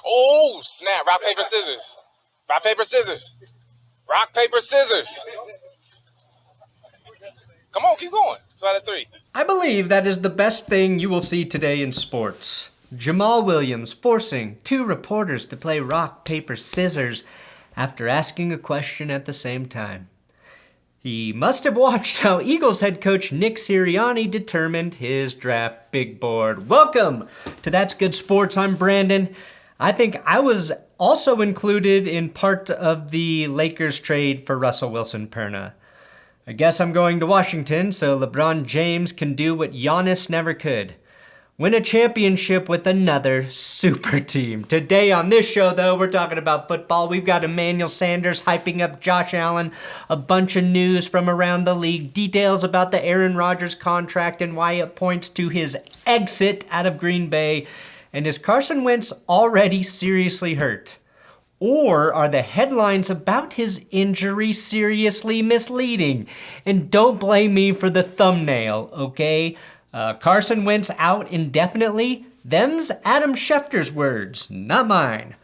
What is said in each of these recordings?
Oh, snap. Rock, paper, scissors. Rock, paper, scissors. Rock, paper, scissors. Come on, keep going. 2 out of 3. I believe that is the best thing you will see today in sports. Jamal Williams forcing 2 reporters to play rock, paper, scissors after asking a question at the same time. He must have watched how Eagles head coach Nick Sirianni determined his draft big board. Welcome to That's Good Sports. I'm Brandon. I think I was also included in part of the Lakers trade for Russell Wilson-Perna. I guess I'm going to Washington so LeBron James can do what Giannis never could. Win a championship with another super team. Today on this show, though, we're talking about football. We've got Emmanuel Sanders hyping up Josh Allen, a bunch of news from around the league, details about the Aaron Rodgers contract and why it points to his exit out of Green Bay. And is Carson Wentz already seriously hurt? Or are the headlines about his injury seriously misleading? And don't blame me for the thumbnail, okay? Carson Wentz out indefinitely? Them's Adam Schefter's words, not mine.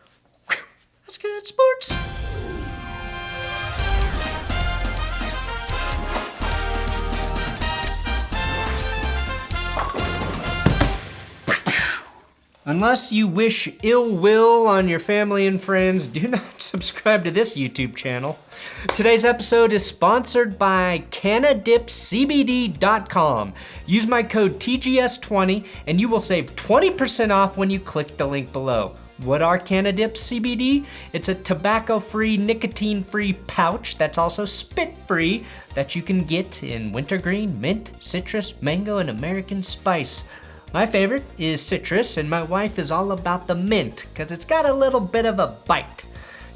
Whew, that's good sports. Unless you wish ill will on your family and friends, do not subscribe to this YouTube channel. Today's episode is sponsored by CanadipCBD.com. Use my code TGS20 and you will save 20% off when you click the link below. What are Canadip CBD? It's a tobacco-free, nicotine-free pouch that's also spit-free that you can get in wintergreen, mint, citrus, mango, and American spice. My favorite is citrus, and my wife is all about the mint, because it's got a little bit of a bite.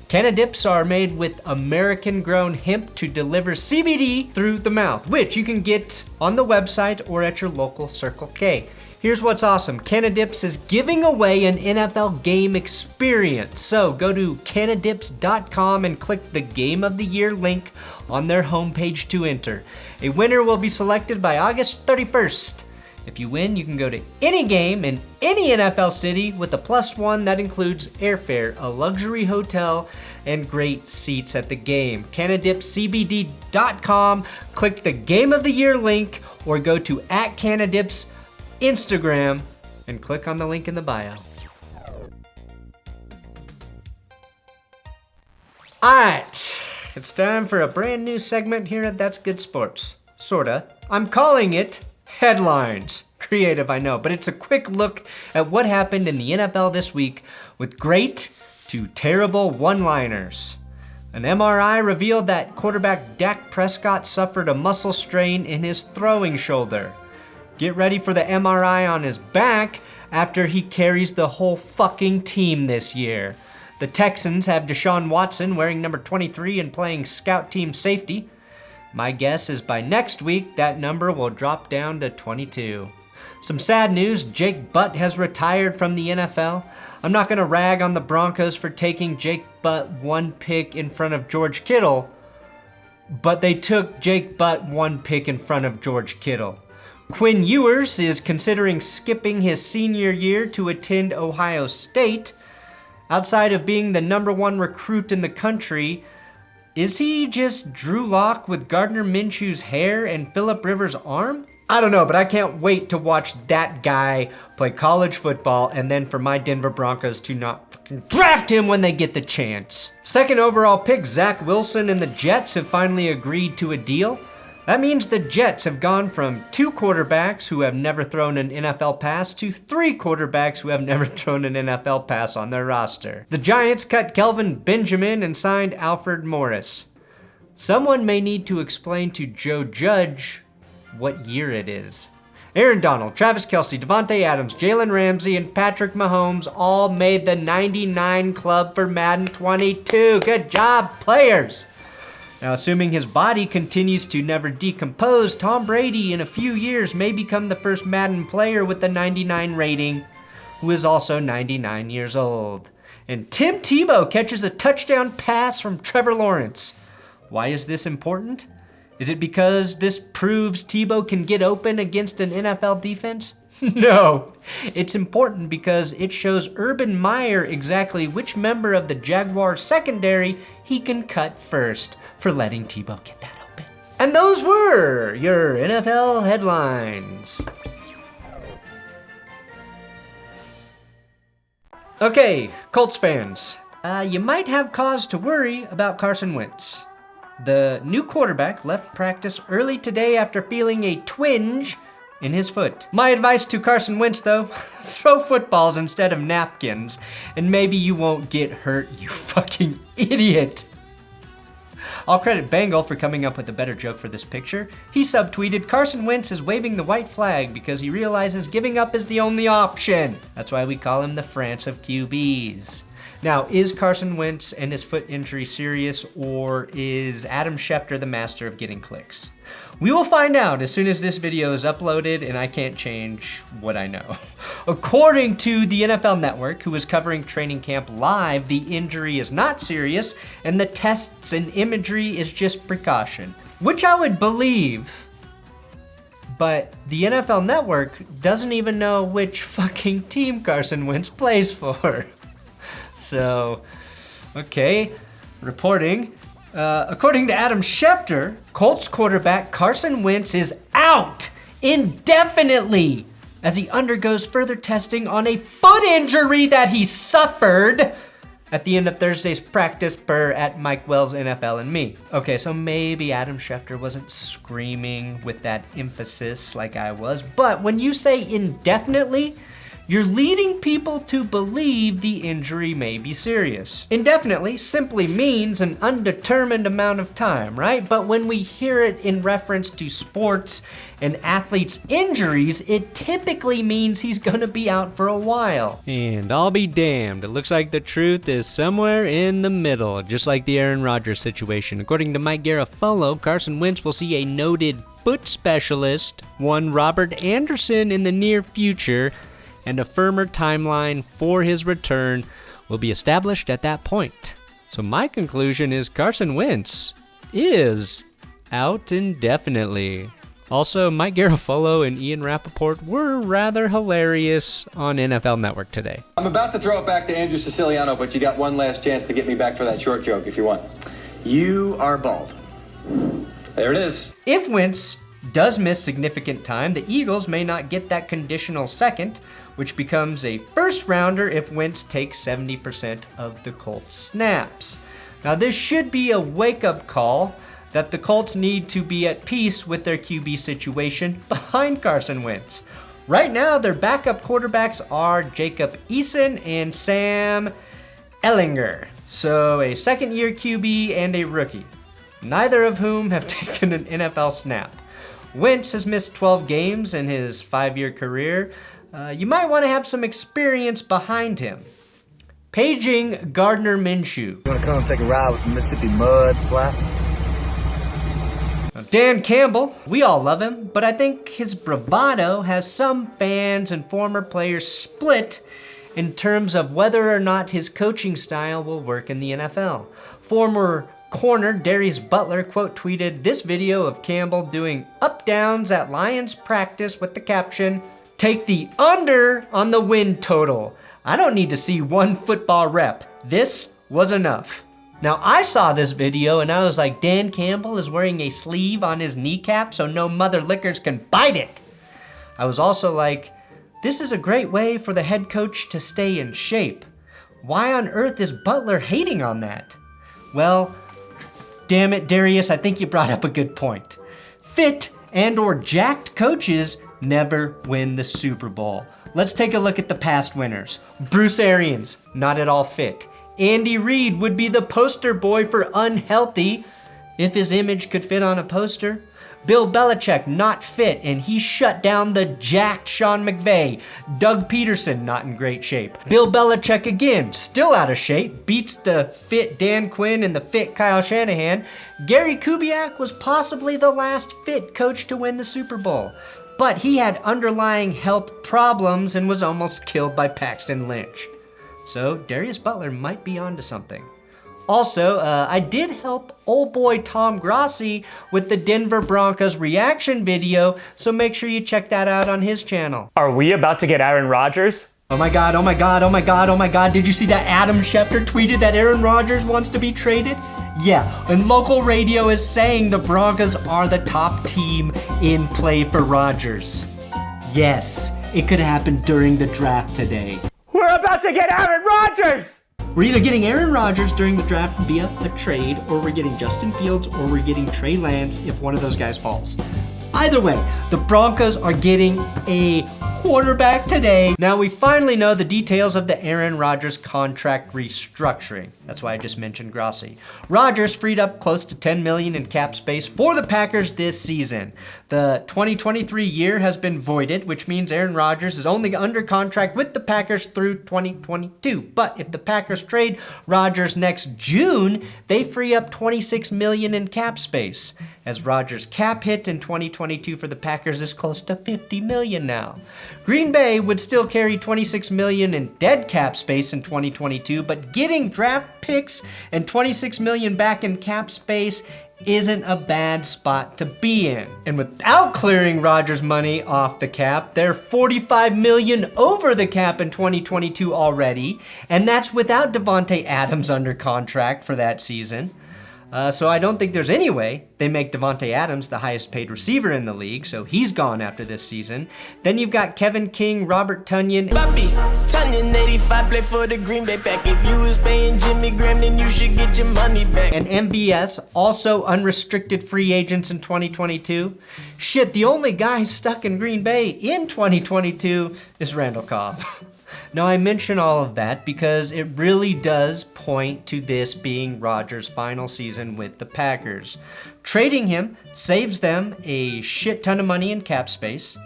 Canadips are made with American-grown hemp to deliver CBD through the mouth, which you can get on the website or at your local Circle K. Here's what's awesome. Canadips is giving away an NFL game experience. So go to Canadips.com and click the Game of the Year link on their homepage to enter. A winner will be selected by August 31st. If you win, you can go to any game in any NFL city with a +1 that includes airfare, a luxury hotel, and great seats at the game. CanadipCBD.com, click the Game of the Year link, or go to @Canadips Instagram and click on the link in the bio. Alright, it's time for a brand new segment here at That's Good Sports. Sorta. I'm calling it Headlines. Creative, I know, but it's a quick look at what happened in the NFL this week with great to terrible one-liners. An MRI revealed that quarterback Dak Prescott suffered a muscle strain in his throwing shoulder. Get ready for the MRI on his back after he carries the whole fucking team this year. The Texans have Deshaun Watson wearing number 23 and playing scout team safety. My guess is by next week, that number will drop down to 22. Some sad news, Jake Butt has retired from the NFL. I'm not gonna rag on the Broncos for taking Jake Butt 1 pick in front of George Kittle, but they took Jake Butt 1 pick in front of George Kittle. Quinn Ewers is considering skipping his senior year to attend Ohio State. Outside of being the number 1 recruit in the country, is he just Drew Lock with Gardner Minshew's hair and Phillip Rivers' arm? I don't know, but I can't wait to watch that guy play college football and then for my Denver Broncos to not fucking draft him when they get the chance. Second overall pick, Zach Wilson and the Jets have finally agreed to a deal. That means the Jets have gone from 2 quarterbacks who have never thrown an NFL pass to 3 quarterbacks who have never thrown an NFL pass on their roster. The Giants cut Kelvin Benjamin and signed Alfred Morris. Someone may need to explain to Joe Judge what year it is. Aaron Donald, Travis Kelce, Devontae Adams, Jalen Ramsey, and Patrick Mahomes all made the 99 club for Madden 22. Good job, players! Now, assuming his body continues to never decompose, Tom Brady in a few years may become the first Madden player with the 99 rating, who is also 99 years old. And Tim Tebow catches a touchdown pass from Trevor Lawrence. Why is this important? Is it because this proves Tebow can get open against an NFL defense? No, it's important because it shows Urban Meyer exactly which member of the Jaguars secondary he can cut first for letting Tebow get that open. And those were your NFL headlines. Okay, Colts fans, you might have cause to worry about Carson Wentz. The new quarterback left practice early today after feeling a twinge in his foot. My advice to Carson Wentz, though, throw footballs instead of napkins, and maybe you won't get hurt, you fucking idiot. I'll credit Bengal for coming up with a better joke for this picture. He subtweeted, "Carson Wentz is waving the white flag because he realizes giving up is the only option. That's why we call him the France of QBs." Now, is Carson Wentz and his foot injury serious, or is Adam Schefter the master of getting clicks? We will find out as soon as this video is uploaded, and I can't change what I know. According to the NFL Network, who is covering training camp live, the injury is not serious, and the tests and imagery is just precaution, which I would believe. But the NFL Network doesn't even know which fucking team Carson Wentz plays for. So, okay, reporting. According to Adam Schefter, Colts quarterback Carson Wentz is out indefinitely as he undergoes further testing on a foot injury that he suffered at the end of Thursday's practice per at Mike Wells NFL and me. Okay, so maybe Adam Schefter wasn't screaming with that emphasis like I was, but when you say indefinitely, you're leading people to believe the injury may be serious. Indefinitely simply means an undetermined amount of time, right? But when we hear it in reference to sports and athletes' injuries, it typically means he's gonna be out for a while. And I'll be damned, it looks like the truth is somewhere in the middle, just like the Aaron Rodgers situation. According to Mike Garafolo, Carson Wentz will see a noted foot specialist, one Robert Anderson, in the near future, and a firmer timeline for his return will be established at that point. So my conclusion is Carson Wentz is out indefinitely. Also, Mike Garafolo and Ian Rappaport were rather hilarious on NFL Network today. I'm about to throw it back to Andrew Siciliano, but you got one last chance to get me back for that short joke if you want. You are bald. There it is. If Wentz does miss significant time, the Eagles may not get that conditional second, which becomes a first rounder if Wentz takes 70% of the Colts snaps. Now this should be a wake-up call that the Colts need to be at peace with their QB situation behind Carson Wentz. Right now, their backup quarterbacks are Jacob Eason and Sam Ehlinger. So a second-year QB and a rookie, neither of whom have taken an NFL snap. Wentz has missed 12 games in his 5-year career. You might want to have some experience behind him. Paging Gardner Minshew. You want to come take a ride with the Mississippi Mud Flat? Dan Campbell, we all love him, but I think his bravado has some fans and former players split in terms of whether or not his coaching style will work in the NFL. Former corner Darius Butler quote tweeted this video of Campbell doing up-downs at Lions practice with the caption, "Take the under on the win total. I don't need to see one football rep. This was enough." Now I saw this video and I was like, Dan Campbell is wearing a sleeve on his kneecap so no mother lickers can bite it. I was also like, this is a great way for the head coach to stay in shape. Why on earth is Butler hating on that? Well, damn it, Darius, I think you brought up a good point. Fit and or jacked coaches never win the Super Bowl. Let's take a look at the past winners. Bruce Arians, not at all fit. Andy Reid would be the poster boy for unhealthy if his image could fit on a poster. Bill Belichick, not fit, and he shut down the jacked Sean McVay. Doug Peterson, not in great shape. Bill Belichick again, still out of shape, beats the fit Dan Quinn and the fit Kyle Shanahan. Gary Kubiak was possibly the last fit coach to win the Super Bowl, but he had underlying health problems and was almost killed by Paxton Lynch. So Darius Butler might be onto something. Also, I did help old boy Tom Grossi with the Denver Broncos reaction video, so make sure you check that out on his channel. Are we about to get Aaron Rodgers? Oh my god, oh my god, oh my god, oh my god, did you see that Adam Schefter tweeted that Aaron Rodgers wants to be traded? Yeah, and local radio is saying the Broncos are the top team in play for Rodgers. Yes, it could happen during the draft today. We're about to get Aaron Rodgers! We're either getting Aaron Rodgers during the draft via a trade, or we're getting Justin Fields, or we're getting Trey Lance if one of those guys falls. Either way, the Broncos are getting a quarterback today. Now we finally know the details of the Aaron Rodgers contract restructuring. That's why I just mentioned Grossi. Rodgers freed up close to $10 million in cap space for the Packers this season. The 2023 year has been voided, which means Aaron Rodgers is only under contract with the Packers through 2022. But if the Packers trade Rodgers next June, they free up $26 million in cap space. As Rodgers' cap hit in 2022 for the Packers is close to $50 million now. Green Bay would still carry $26 million in dead cap space in 2022, but getting draft picks and $26 million back in cap space isn't a bad spot to be in. And without clearing Rodgers' money off the cap, they're $45 million over the cap in 2022 already, and that's without Davante Adams under contract for that season. So I don't think there's any way they make Davante Adams the highest paid receiver in the league, so he's gone after this season. Then you've got Kevin King, Robert Tonyan. Bobby, Tonyan 85 play for the Green Bay Pack. If you was paying Jimmy Graham, then you should get your money back. And MBS, also unrestricted free agents in 2022. Shit, the only guy stuck in Green Bay in 2022 is Randall Cobb. Now, I mention all of that because it really does point to this being Rodgers' final season with the Packers. Trading him saves them a shit ton of money in cap space.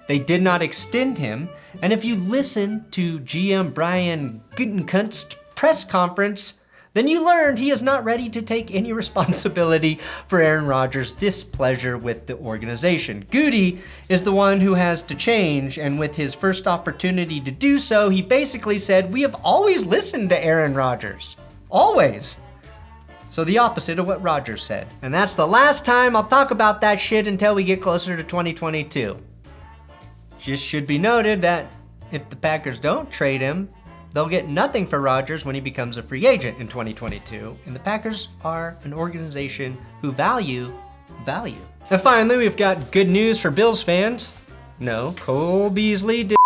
They did not extend him, and if you listen to GM Brian Gutekunst's press conference, then you learned he is not ready to take any responsibility for Aaron Rodgers' displeasure with the organization. Goody is the one who has to change, and with his first opportunity to do so, he basically said, "We have always listened to Aaron Rodgers. Always." So the opposite of what Rodgers said. And that's the last time I'll talk about that shit until we get closer to 2022. Just should be noted that if the Packers don't trade him, they'll get nothing for Rodgers when he becomes a free agent in 2022, and the Packers are an organization who value value. And finally, we've got good news for Bills fans. No, Cole Beasley did.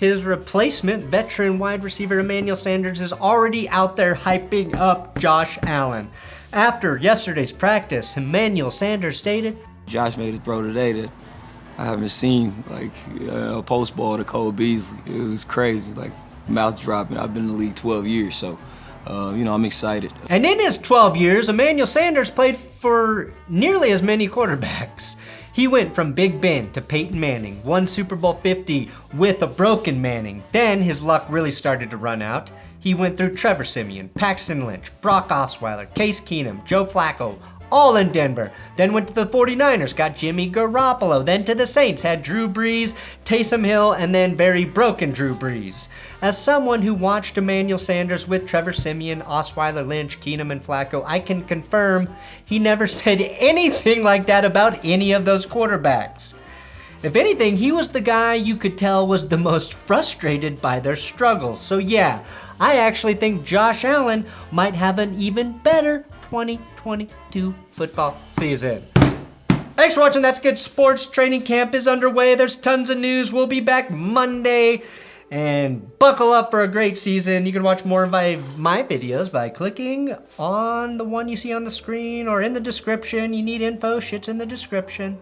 His replacement, veteran wide receiver Emmanuel Sanders, is already out there hyping up Josh Allen. After yesterday's practice, Emmanuel Sanders stated, "Josh made a throw today that I haven't seen, like a post ball to Cole Beasley. It was crazy, like mouth dropping. I've been in the league 12 years, so I'm excited." And in his 12 years, Emmanuel Sanders played for nearly as many quarterbacks. He went from Big Ben to Peyton Manning, won Super Bowl 50 with a broken Manning. Then his luck really started to run out. He went through Trevor Siemian, Paxton Lynch, Brock Osweiler, Case Keenum, Joe Flacco, all in Denver. Then went to the 49ers, got Jimmy Garoppolo. Then to the Saints, had Drew Brees, Taysom Hill, and then very broken Drew Brees. As someone who watched Emmanuel Sanders with Trevor Siemian, Osweiler, Lynch, Keenum, and Flacco, I can confirm he never said anything like that about any of those quarterbacks. If anything, he was the guy you could tell was the most frustrated by their struggles. So yeah, I actually think Josh Allen might have an even better 2022 football season. Thanks for watching. That's Good Sports. Training camp is underway. There's tons of news. We'll be back Monday. And buckle up for a great season. You can watch more of my videos by clicking on the one you see on the screen or in the description. You need info, shit's in the description.